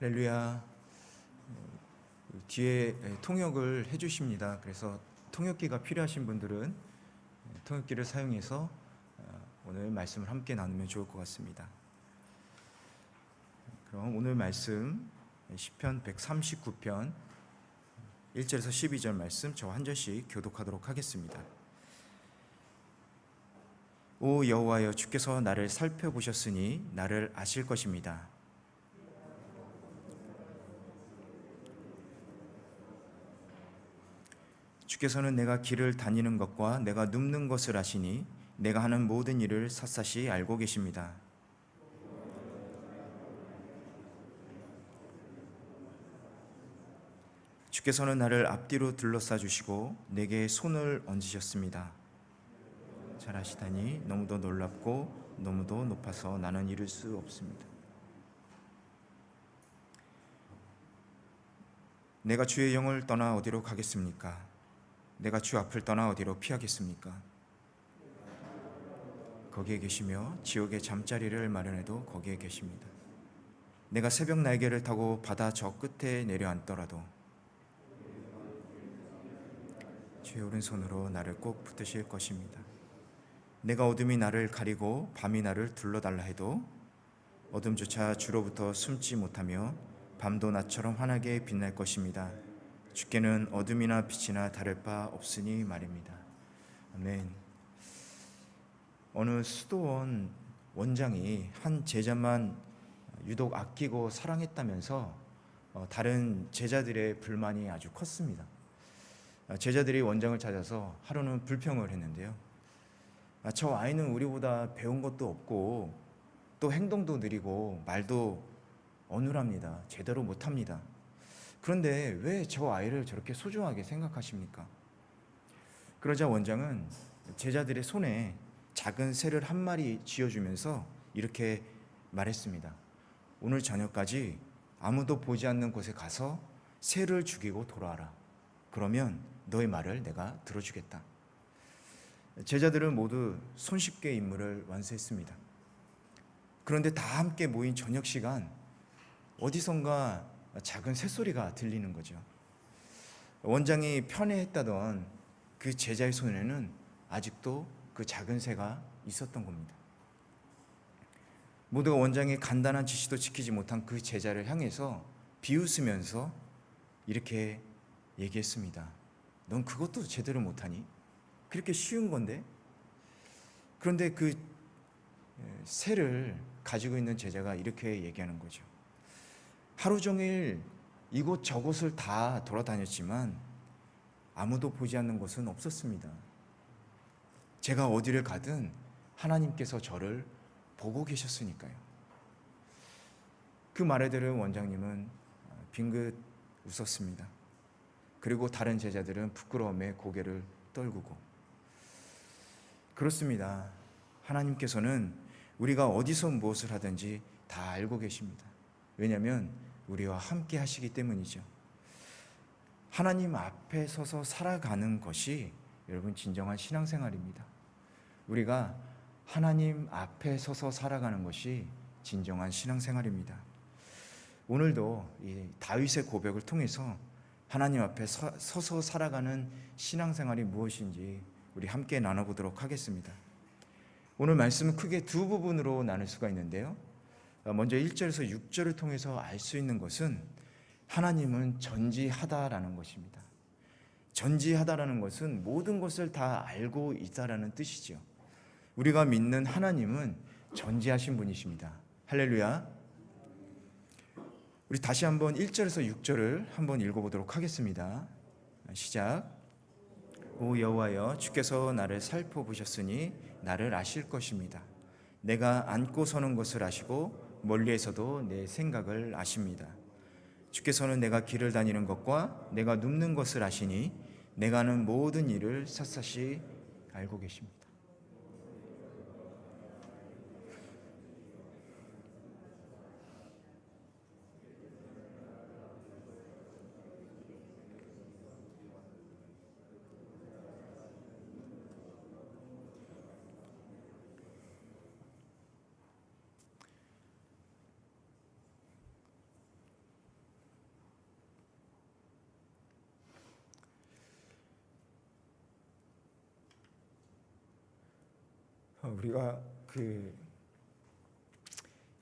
할렐루야. 뒤에 통역을 해주십니다. 그래서 통역기가 필요하신 분들은 통역기를 사용해서 오늘 말씀을 함께 나누면 좋을 것 같습니다. 그럼 오늘 말씀 시편 139편 1절에서 12절 말씀 저 한 절씩 교독하도록 하겠습니다. 오 여호와여, 주께서 나를 살펴보셨으니 나를 아실 것입니다. 주께서는 내가 길을 다니는 것과 내가 눕는 것을 아시니 내가 하는 모든 일을 샅샅이 알고 계십니다. 주께서는 나를 앞뒤로 둘러싸 주시고 내게 손을 얹으셨습니다. 잘하시다니 너무도 놀랍고 너무도 높아서 나는 이룰 수 없습니다. 내가 주의 영을 떠나 어디로 가겠습니까? 내가 주 앞을 떠나 어디로 피하겠습니까? 거기에 계시며 지옥의 잠자리를 마련해도 거기에 계십니다. 내가 새벽 날개를 타고 바다 저 끝에 내려앉더라도 주의 오른손으로 나를 꼭 붙드실 것입니다. 내가 어둠이 나를 가리고 밤이 나를 둘러달라 해도 어둠조차 주로부터 숨지 못하며 밤도 나처럼 환하게 빛날 것입니다. 주께는 어둠이나 빛이나 다를 바 없으니 말입니다. 아멘. 어느 수도원 원장이 한 제자만 유독 아끼고 사랑했다면서 다른 제자들의 불만이 아주 컸습니다. 제자들이 원장을 찾아서 하루는 불평을 했는데요. 저 아이는 우리보다 배운 것도 없고 또 행동도 느리고 말도 어눌합니다. 제대로 못합니다. 그런데 왜 저 아이를 저렇게 소중하게 생각하십니까? 그러자 원장은 제자들의 손에 작은 새를 한 마리 쥐어주면서 이렇게 말했습니다. 오늘 저녁까지 아무도 보지 않는 곳에 가서 새를 죽이고 돌아와라. 그러면 너의 말을 내가 들어주겠다. 제자들은 모두 손쉽게 임무를 완수했습니다. 그런데 다 함께 모인 저녁 시간, 어디선가 작은 새소리가 들리는 거죠. 원장이 편애했다던 그 제자의 손에는 아직도 그 작은 새가 있었던 겁니다. 모두가 원장의 간단한 지시도 지키지 못한 그 제자를 향해서 비웃으면서 이렇게 얘기했습니다. 넌 그것도 제대로 못하니? 그렇게 쉬운 건데? 그런데 그 새를 가지고 있는 제자가 이렇게 얘기하는 거죠. 하루 종일 이곳 저곳을 다 돌아다녔지만 아무도 보지 않는 곳은 없었습니다. 제가 어디를 가든 하나님께서 저를 보고 계셨으니까요. 그 말에 들은 원장님은 빙긋 웃었습니다. 그리고 다른 제자들은 부끄러움에 고개를 떨구고. 그렇습니다. 하나님께서는 우리가 어디서 무엇을 하든지 다 알고 계십니다. 왜냐하면 우리와 함께 하시기 때문이죠. 하나님 앞에 서서 살아가는 것이 여러분 진정한 신앙생활입니다. 우리가 하나님 앞에 서서 살아가는 것이 진정한 신앙생활입니다. 오늘도 이 다윗의 고백을 통해서 하나님 앞에 서서 살아가는 신앙생활이 무엇인지 우리 함께 나눠보도록 하겠습니다. 오늘 말씀은 크게 두 부분으로 나눌 수가 있는데요. 먼저 1절에서 6절을 통해서 알 수 있는 것은 하나님은 전지하다라는 것입니다. 전지하다라는 것은 모든 것을 다 알고 있다라는 뜻이죠. 우리가 믿는 하나님은 전지하신 분이십니다. 할렐루야. 우리 다시 한번 1절에서 6절을 한번 읽어보도록 하겠습니다. 시작. 오 여호와여, 주께서 나를 살펴보셨으니 나를 아실 것입니다. 내가 앉고 서는 것을 아시고 멀리에서도 내 생각을 아십니다. 주께서는 내가 길을 다니는 것과 내가 눕는 것을 아시니 내가 하는 모든 일을 샅샅이 알고 계십니다. 우리가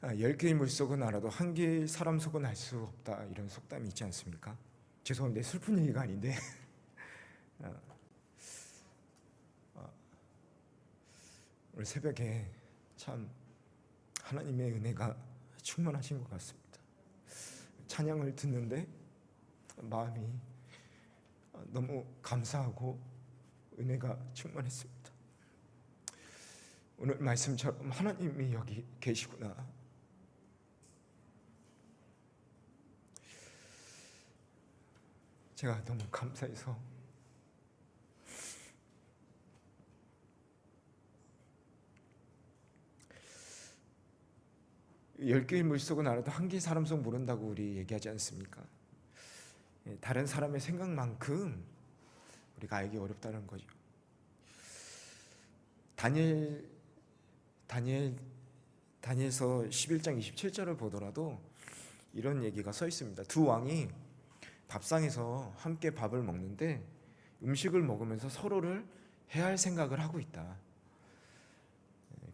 10개의 물속은 알아도 한 개의 사람 속은 알 수 없다, 이런 속담이 있지 않습니까? 죄송한데 슬픈 얘기가 아닌데 오늘 새벽에 참 하나님의 은혜가 충만하신 것 같습니다. 찬양을 듣는데 마음이 너무 감사하고 은혜가 충만했습니다. 오늘 말씀처럼 하나님이 여기 계시구나. 제가 너무 감사해서 열 개의 물속은 알아도 한 개의 사람 속 모른다고 우리 얘기하지 않습니까? 다른 사람의 생각만큼 우리가 알기 어렵다는 거죠. 다니엘서 11장 27절을 보더라도 이런 얘기가 써 있습니다. 두 왕이 밥상에서 함께 밥을 먹는데 음식을 먹으면서 서로를 해할 생각을 하고 있다.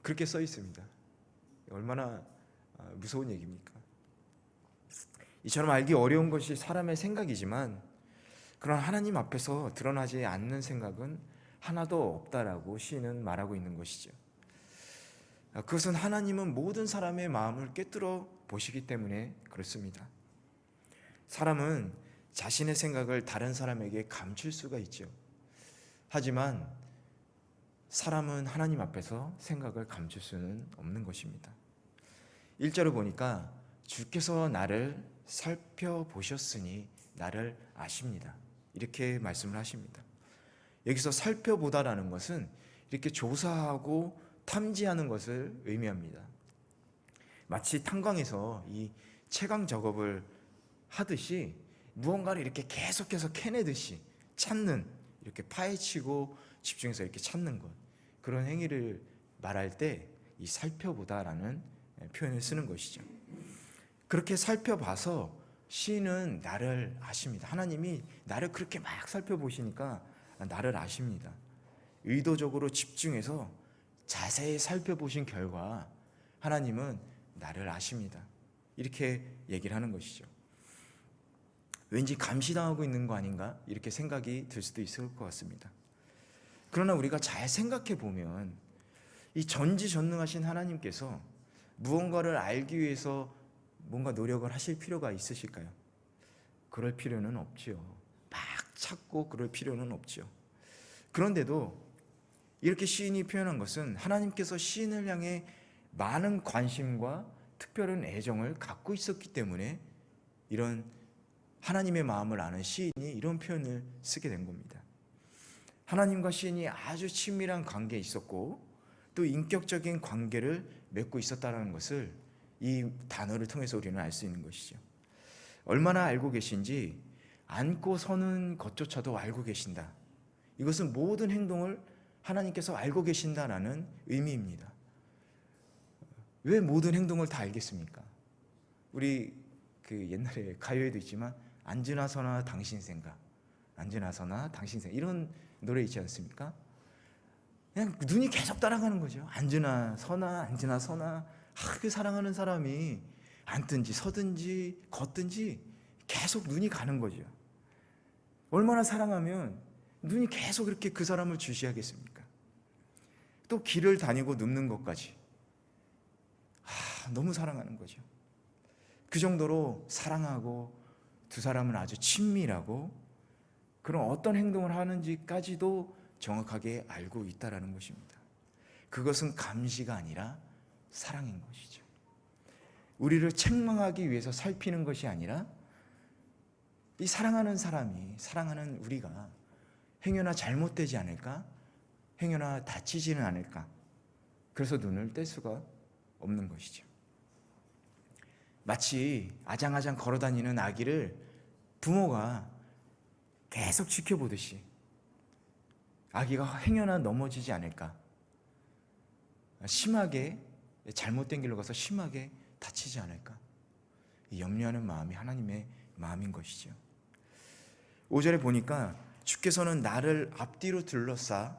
그렇게 써 있습니다. 얼마나 무서운 얘기입니까? 이처럼 알기 어려운 것이 사람의 생각이지만, 그런 하나님 앞에서 드러나지 않는 생각은 하나도 없다라고 시인은 말하고 있는 것이죠. 그것은 하나님은 모든 사람의 마음을 꿰뚫어 보시기 때문에 그렇습니다. 사람은 자신의 생각을 다른 사람에게 감출 수가 있죠. 하지만 사람은 하나님 앞에서 생각을 감출 수는 없는 것입니다. 1절을 보니까 주께서 나를 살펴보셨으니 나를 아십니다, 이렇게 말씀을 하십니다. 여기서 살펴보다라는 것은 이렇게 조사하고 탐지하는 것을 의미합니다. 마치 탄광에서 이 채광 작업을 하듯이 무언가를 이렇게 계속해서 캐내듯이 찾는, 이렇게 파헤치고 집중해서 이렇게 찾는 것, 그런 행위를 말할 때 이 살펴보다라는 표현을 쓰는 것이죠. 그렇게 살펴봐서 시인은 나를 아십니다. 하나님이 나를 그렇게 막 살펴보시니까 나를 아십니다. 의도적으로 집중해서 자세히 살펴보신 결과 하나님은 나를 아십니다, 이렇게 얘기를 하는 것이죠. 왠지 감시당하고 있는 거 아닌가, 이렇게 생각이 들 수도 있을 것 같습니다. 그러나 우리가 잘 생각해 보면 이 전지전능하신 하나님께서 무언가를 알기 위해서 뭔가 노력을 하실 필요가 있으실까요? 그럴 필요는 없지요. 막 찾고 그럴 필요는 없지요. 그런데도 이렇게 시인이 표현한 것은 하나님께서 시인을 향해 많은 관심과 특별한 애정을 갖고 있었기 때문에 이런 하나님의 마음을 아는 시인이 이런 표현을 쓰게 된 겁니다. 하나님과 시인이 아주 친밀한 관계에 있었고 또 인격적인 관계를 맺고 있었다는 것을 이 단어를 통해서 우리는 알 수 있는 것이죠. 얼마나 알고 계신지 앉고 서는 것조차도 알고 계신다. 이것은 모든 행동을 하나님께서 알고 계신다라는 의미입니다. 왜 모든 행동을 다 알겠습니까? 우리 옛날에 가요에도 있지만 앉으나 서나 당신 생각, 앉으나 서나 당신 생각, 이런 노래 있지 않습니까? 그냥 눈이 계속 따라가는 거죠. 앉으나 서나 앉으나 서나. 그 사랑하는 사람이 앉든지 서든지 걷든지 계속 눈이 가는 거죠. 얼마나 사랑하면 눈이 계속 이렇게 그 사람을 주시하겠습니까? 또 길을 다니고 눕는 것까지 너무 사랑하는 거죠. 그 정도로 사랑하고 두 사람은 아주 친밀하고 그런 어떤 행동을 하는지까지도 정확하게 알고 있다라는 것입니다. 그것은 감시가 아니라 사랑인 것이죠. 우리를 책망하기 위해서 살피는 것이 아니라 이 사랑하는 사람이, 사랑하는 우리가 행여나 잘못되지 않을까? 행여나 다치지는 않을까? 그래서 눈을 뗄 수가 없는 것이죠. 마치 아장아장 걸어다니는 아기를 부모가 계속 지켜보듯이 아기가 행여나 넘어지지 않을까? 심하게 잘못된 길로 가서 심하게 다치지 않을까? 염려하는 마음이 하나님의 마음인 것이죠. 5절에 보니까 주께서는 나를 앞뒤로 둘러싸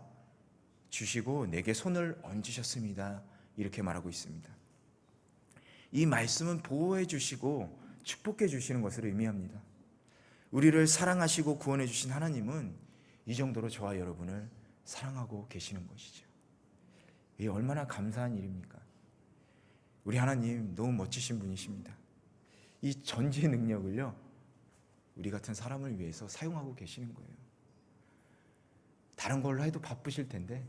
주시고 내게 손을 얹으셨습니다. 이렇게 말하고 있습니다. 이 말씀은 보호해 주시고 축복해 주시는 것을 의미합니다. 우리를 사랑하시고 구원해 주신 하나님은 이 정도로 저와 여러분을 사랑하고 계시는 것이죠. 이게 얼마나 감사한 일입니까? 우리 하나님 너무 멋지신 분이십니다. 이 전지의 능력을요, 우리 같은 사람을 위해서 사용하고 계시는 거예요. 다른 걸로 해도 바쁘실 텐데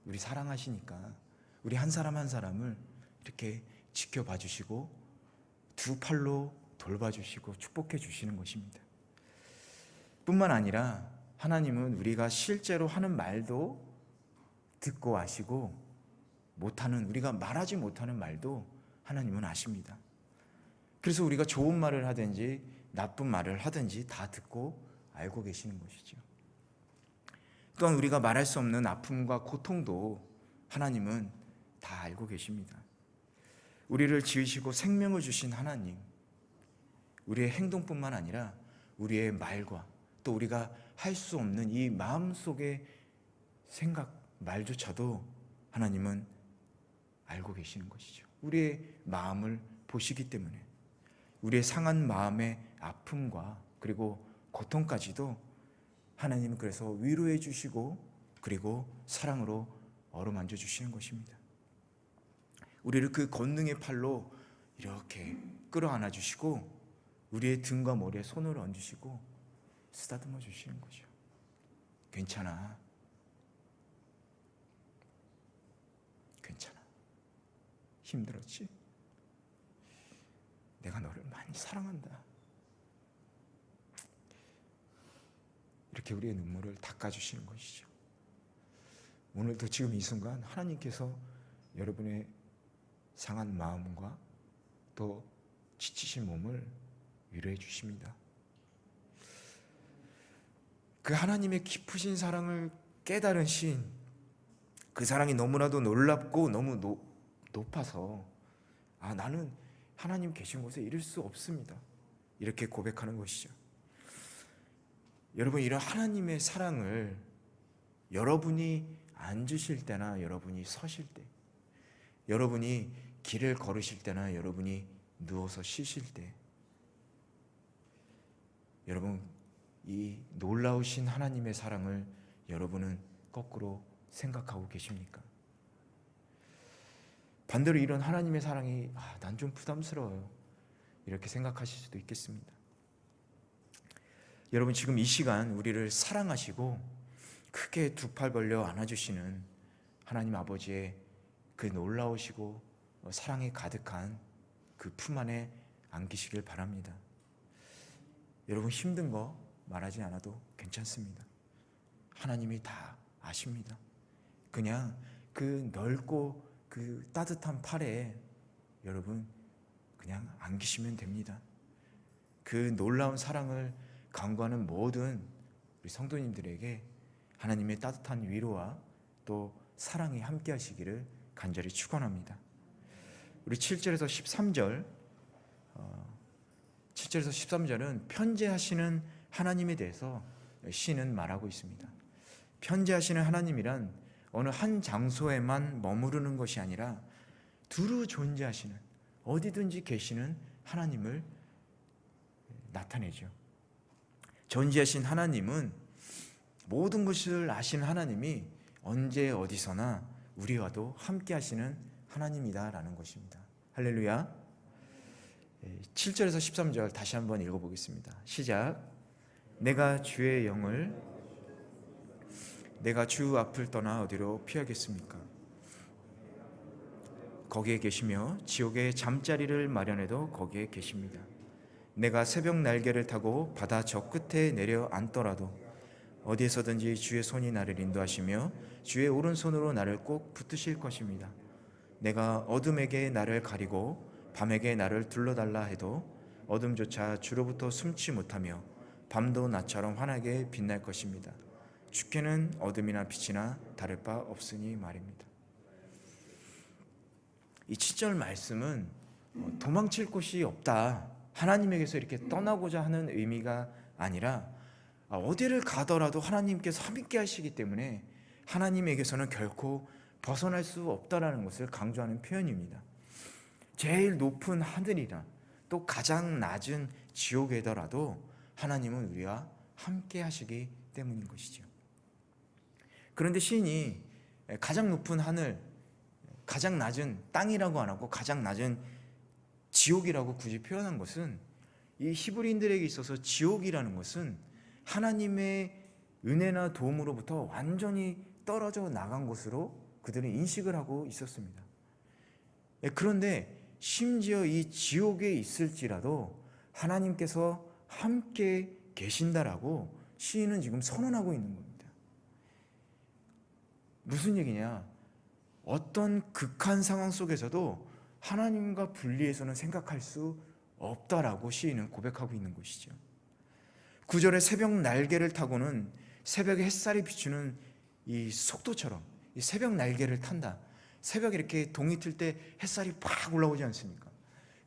우리 사랑하시니까 우리 한 사람 한 사람을 이렇게 지켜봐 주시고 두 팔로 돌봐 주시고 축복해 주시는 것입니다. 뿐만 아니라 하나님은 우리가 실제로 하는 말도 듣고 아시고 못하는, 우리가 말하지 못하는 말도 하나님은 아십니다. 그래서 우리가 좋은 말을 하든지 나쁜 말을 하든지 다 듣고 알고 계시는 것이죠. 또한 우리가 말할 수 없는 아픔과 고통도 하나님은 다 알고 계십니다. 우리를 지으시고 생명을 주신 하나님, 우리의 행동뿐만 아니라 우리의 말과 또 우리가 할 수 없는 이 마음속의 생각, 말조차도 하나님은 알고 계시는 것이죠. 우리의 마음을 보시기 때문에 우리의 상한 마음의 아픔과 그리고 고통까지도 하나님은 그래서 위로해 주시고 그리고 사랑으로 어루만져 주시는 것입니다. 우리를 그 권능의 팔로 이렇게 끌어안아 주시고 우리의 등과 머리에 손을 얹으시고 쓰다듬어 주시는 거죠. 괜찮아. 괜찮아. 힘들었지? 내가 너를 많이 사랑한다. 이렇게 우리의 눈물을 닦아주시는 것이죠. 오늘도 지금 이 순간 하나님께서 여러분의 상한 마음과 또 지치신 몸을 위로해 주십니다. 그 하나님의 깊으신 사랑을 깨달은 시인, 그 사랑이 너무나도 놀랍고 너무 높아서 나는 하나님 계신 곳에 이를 수 없습니다. 이렇게 고백하는 것이죠. 여러분, 이런 하나님의 사랑을 여러분이 앉으실 때나 여러분이 서실 때, 여러분이 길을 걸으실 때나 여러분이 누워서 쉬실 때, 여러분 이 놀라우신 하나님의 사랑을 여러분은 거꾸로 생각하고 계십니까? 반대로 이런 하나님의 사랑이 난 좀 부담스러워요, 이렇게 생각하실 수도 있겠습니다. 여러분, 지금 이 시간 우리를 사랑하시고 크게 두 팔 벌려 안아주시는 하나님 아버지의 그 놀라우시고 사랑이 가득한 그 품 안에 안기시길 바랍니다. 여러분, 힘든 거 말하지 않아도 괜찮습니다. 하나님이 다 아십니다. 그냥 그 넓고 그 따뜻한 팔에 여러분 그냥 안기시면 됩니다. 그 놀라운 사랑을 간구하는 모든 우리 성도님들에게 하나님의 따뜻한 위로와 또 사랑이 함께 하시기를 간절히 축원합니다. 우리 7절에서 13절 7절에서 13절은 편재하시는 하나님에 대해서 시는 말하고 있습니다. 편재하시는 하나님이란 어느 한 장소에만 머무르는 것이 아니라 두루 존재하시는, 어디든지 계시는 하나님을 나타내죠. 존재하신 하나님은, 모든 것을 아시는 하나님이 언제 어디서나 우리와도 함께 하시는 하나님이다라는 것입니다. 할렐루야. 7절에서 13절 다시 한번 읽어보겠습니다. 시작. 내가 주의 영을, 내가 주 앞을 떠나 어디로 피하겠습니까? 거기에 계시며 지옥의 잠자리를 마련해도 거기에 계십니다. 내가 새벽 날개를 타고 바다 저 끝에 내려 앉더라도 어디에서든지 주의 손이 나를 인도하시며 주의 오른손으로 나를 꼭 붙드실 것입니다. 내가 어둠에게 나를 가리고 밤에게 나를 둘러달라 해도 어둠조차 주로부터 숨지 못하며 밤도 낮처럼 환하게 빛날 것입니다. 주께는 어둠이나 빛이나 다를 바 없으니 말입니다. 이 7절 말씀은 도망칠 곳이 없다, 하나님에게서 이렇게 떠나고자 하는 의미가 아니라 어디를 가더라도 하나님께서 함께 하시기 때문에 하나님에게서는 결코 벗어날 수 없다라는 것을 강조하는 표현입니다. 제일 높은 하늘이나 또 가장 낮은 지옥에더라도 하나님은 우리와 함께 하시기 때문인 것이죠. 그런데 시인이 가장 높은 하늘, 가장 낮은 땅이라고 안 하고 가장 낮은 지옥이라고 굳이 표현한 것은 이 히브리인들에게 있어서 지옥이라는 것은 하나님의 은혜나 도움으로부터 완전히 떨어져 나간 곳으로 그들은 인식을 하고 있었습니다. 그런데 심지어 이 지옥에 있을지라도 하나님께서 함께 계신다라고 시인은 지금 선언하고 있는 겁니다. 무슨 얘기냐? 어떤 극한 상황 속에서도 하나님과 분리해서는 생각할 수 없다라고 시인은 고백하고 있는 것이죠. 9절에 새벽 날개를 타고는 새벽에 햇살이 비추는 이 속도처럼 이 새벽 날개를 탄다. 새벽에 이렇게 동이 틀 때 햇살이 팍 올라오지 않습니까?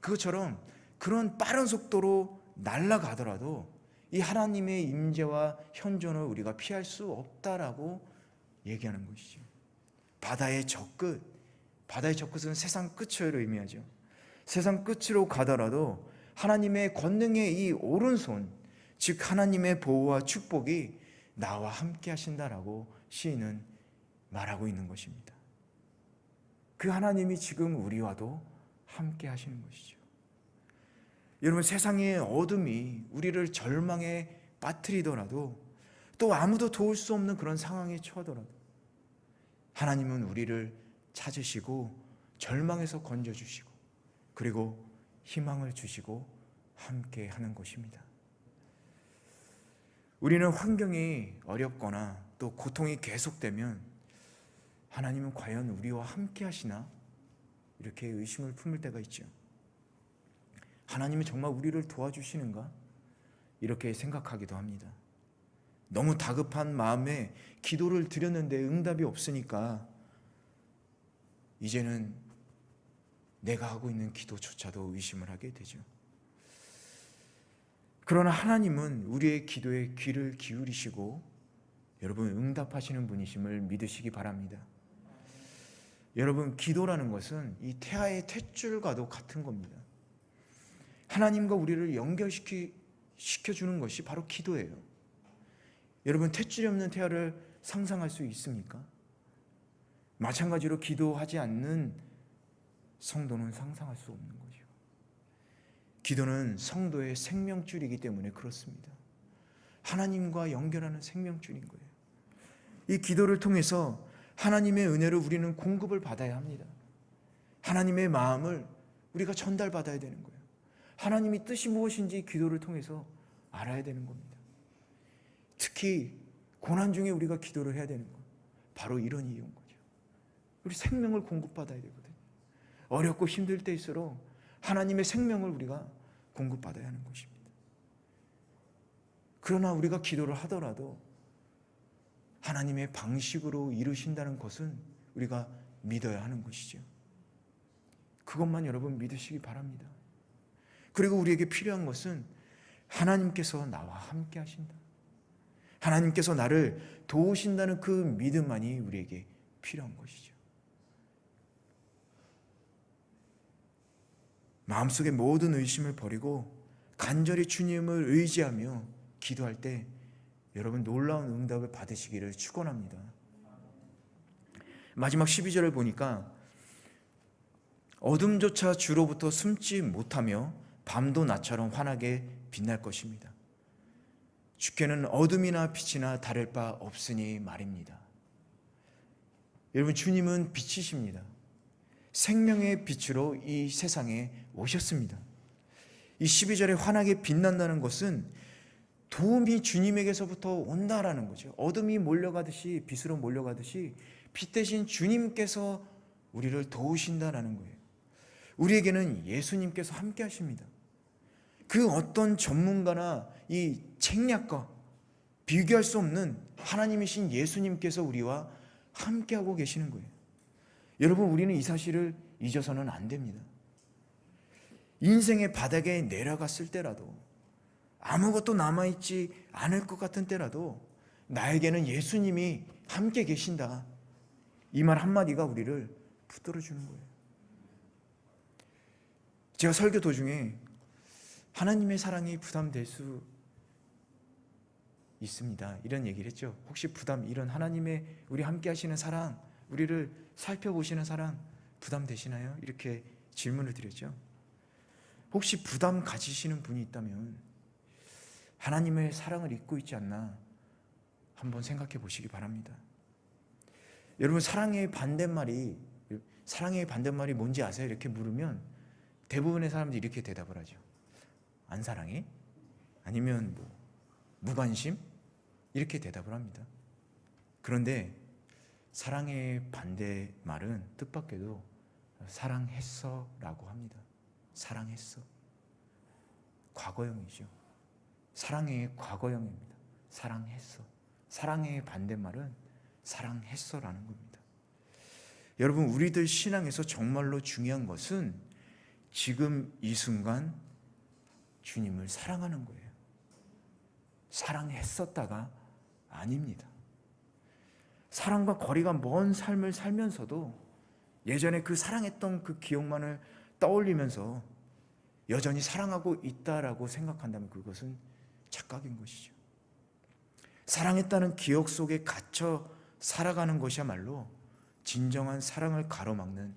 그것처럼 그런 빠른 속도로 날아가더라도 이 하나님의 임재와 현존을 우리가 피할 수 없다라고 얘기하는 것이죠. 바다의 저끝, 바다의 저끝은 세상 끝을 의미하죠. 세상 끝으로 가더라도 하나님의 권능의 이 오른손, 즉 하나님의 보호와 축복이 나와 함께 하신다라고 시인은 말하고 있는 것입니다. 그 하나님이 지금 우리와도 함께 하시는 것이죠. 여러분, 세상의 어둠이 우리를 절망에 빠뜨리더라도 또 아무도 도울 수 없는 그런 상황에 처하더라도 하나님은 우리를 찾으시고 절망에서 건져주시고 그리고 희망을 주시고 함께 하는 것입니다. 우리는 환경이 어렵거나 또 고통이 계속되면 하나님은 과연 우리와 함께 하시나? 이렇게 의심을 품을 때가 있죠. 하나님은 정말 우리를 도와주시는가? 이렇게 생각하기도 합니다. 너무 다급한 마음에 기도를 드렸는데 응답이 없으니까 이제는 내가 하고 있는 기도조차도 의심을 하게 되죠. 그러나 하나님은 우리의 기도에 귀를 기울이시고 여러분 응답하시는 분이심을 믿으시기 바랍니다. 여러분, 기도라는 것은 이 태아의 탯줄과도 같은 겁니다. 하나님과 우리를 연결시켜주는 것이 바로 기도예요. 여러분, 탯줄이 없는 태아를 상상할 수 있습니까? 마찬가지로 기도하지 않는 성도는 상상할 수 없는 거죠. 기도는 성도의 생명줄이기 때문에 그렇습니다. 하나님과 연결하는 생명줄인 거예요. 이 기도를 통해서 하나님의 은혜를 우리는 공급을 받아야 합니다. 하나님의 마음을 우리가 전달받아야 되는 거예요. 하나님의 뜻이 무엇인지 기도를 통해서 알아야 되는 겁니다. 특히 고난 중에 우리가 기도를 해야 되는 것, 바로 이런 이유인 거죠. 우리 생명을 공급받아야 되거든요. 어렵고 힘들 때일수록 하나님의 생명을 우리가 공급받아야 하는 것입니다. 그러나 우리가 기도를 하더라도 하나님의 방식으로 이루신다는 것은 우리가 믿어야 하는 것이죠. 그것만 여러분 믿으시기 바랍니다. 그리고 우리에게 필요한 것은 하나님께서 나와 함께 하신다. 하나님께서 나를 도우신다는 그 믿음만이 우리에게 필요한 것이죠. 마음속의 모든 의심을 버리고 간절히 주님을 의지하며 기도할 때 여러분 놀라운 응답을 받으시기를 축원합니다. 마지막 12절을 보니까 어둠조차 주로부터 숨지 못하며 밤도 낮처럼 환하게 빛날 것입니다. 주께는 어둠이나 빛이나 다를 바 없으니 말입니다. 여러분, 주님은 빛이십니다. 생명의 빛으로 이 세상에 오셨습니다. 이 12절에 환하게 빛난다는 것은 도움이 주님에게서부터 온다라는 거죠. 어둠이 몰려가듯이 빛으로 몰려가듯이 빛 대신 주님께서 우리를 도우신다라는 거예요. 우리에게는 예수님께서 함께 하십니다. 그 어떤 전문가나 이 책략과 비교할 수 없는 하나님이신 예수님께서 우리와 함께하고 계시는 거예요. 여러분, 우리는 이 사실을 잊어서는 안 됩니다. 인생의 바닥에 내려갔을 때라도 아무것도 남아있지 않을 것 같은 때라도 나에게는 예수님이 함께 계신다. 이 말 한마디가 우리를 붙들어 주는 거예요. 제가 설교 도중에 하나님의 사랑이 부담될 수 있습니다, 이런 얘기를 했죠. 혹시 이런 하나님의 우리 함께 하시는 사랑, 우리를 살펴보시는 사랑 부담되시나요? 이렇게 질문을 드렸죠. 혹시 부담 가지시는 분이 있다면 하나님의 사랑을 잊고 있지 않나 한번 생각해 보시기 바랍니다. 여러분, 사랑의 반대말이 뭔지 아세요? 이렇게 물으면 대부분의 사람들이 이렇게 대답을 하죠. 안 사랑해? 아니면 무관심? 이렇게 대답을 합니다. 그런데 사랑의 반대말은 뜻밖에도 사랑했어 라고 합니다. 사랑했어. 과거형이죠. 사랑의 과거형입니다. 사랑했어. 사랑의 반대말은 사랑했어라는 겁니다. 여러분, 우리들 신앙에서 정말로 중요한 것은 지금 이 순간 주님을 사랑하는 거예요. 사랑했었다가 아닙니다. 사랑과 거리가 먼 삶을 살면서도 예전에 그 사랑했던 그 기억만을 떠올리면서 여전히 사랑하고 있다라고 생각한다면 그것은 착각인 것이죠. 사랑했다는 기억 속에 갇혀 살아가는 것이야말로 진정한 사랑을 가로막는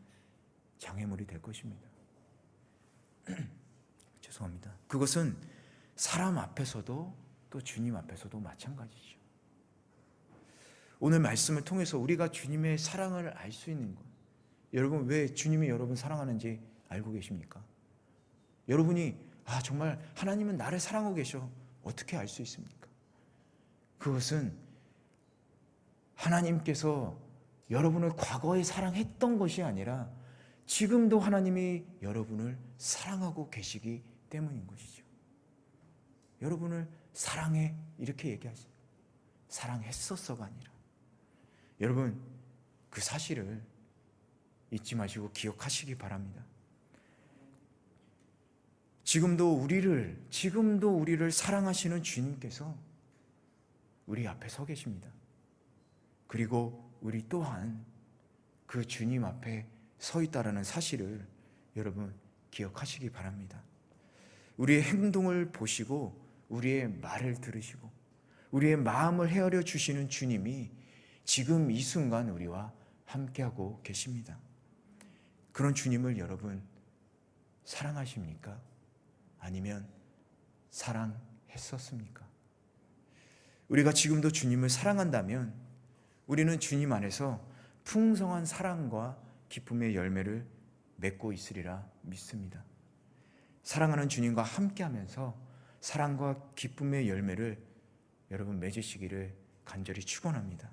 장애물이 될 것입니다. 죄송합니다. 그것은 사람 앞에서도 또 주님 앞에서도 마찬가지죠. 오늘 말씀을 통해서 우리가 주님의 사랑을 알 수 있는 것, 여러분, 왜 주님이 여러분 사랑하는지 알고 계십니까? 여러분이 정말 하나님은 나를 사랑하고 계셔, 어떻게 알 수 있습니까? 그것은 하나님께서 여러분을 과거에 사랑했던 것이 아니라 지금도 하나님이 여러분을 사랑하고 계시기 때문인 것이죠. 여러분을 사랑해 이렇게 얘기하세요. 사랑했었어가 아니라. 여러분, 그 사실을 잊지 마시고 기억하시기 바랍니다. 지금도 우리를 사랑하시는 주님께서 우리 앞에 서 계십니다. 그리고 우리 또한 그 주님 앞에 서 있다라는 사실을 여러분 기억하시기 바랍니다. 우리의 행동을 보시고 우리의 말을 들으시고 우리의 마음을 헤아려 주시는 주님이 지금 이 순간 우리와 함께하고 계십니다. 그런 주님을 여러분 사랑하십니까? 아니면 사랑했었습니까? 우리가 지금도 주님을 사랑한다면 우리는 주님 안에서 풍성한 사랑과 기쁨의 열매를 맺고 있으리라 믿습니다. 사랑하는 주님과 함께하면서 사랑과 기쁨의 열매를 여러분 맺으시기를 간절히 축원합니다.